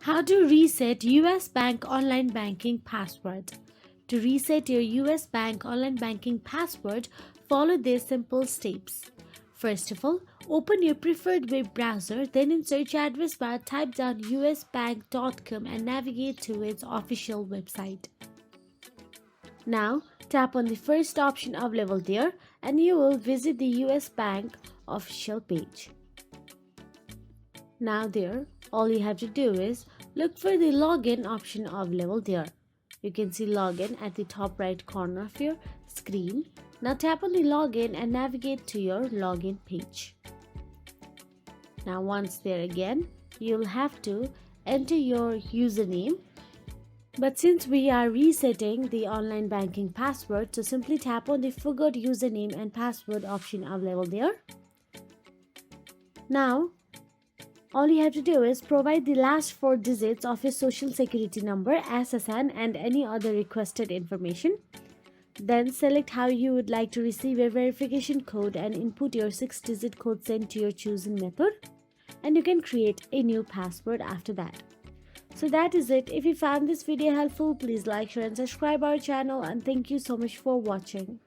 How to reset US Bank online banking password. To reset your US Bank online banking password, follow these simple steps. First of all, open your preferred web browser, then in search address bar type down usbank.com and navigate to its official website. Now, tap on the first option available there and you will visit the US Bank official page. Now there, all you have to do is look for the login option available there. You can see login at the top right corner of your screen. Now tap on the login and navigate to your login page. Now once there again, you'll have to enter your username. But since we are resetting the online banking password, so simply tap on the forgot username and password option available there. Now, all you have to do is provide the last 4 digits of your social security number, SSN and any other requested information. Then select how you would like to receive a verification code and input your 6-digit code sent to your chosen method. And you can create a new password after that. So that is it. If you found this video helpful, please like, share and subscribe our channel, and thank you so much for watching.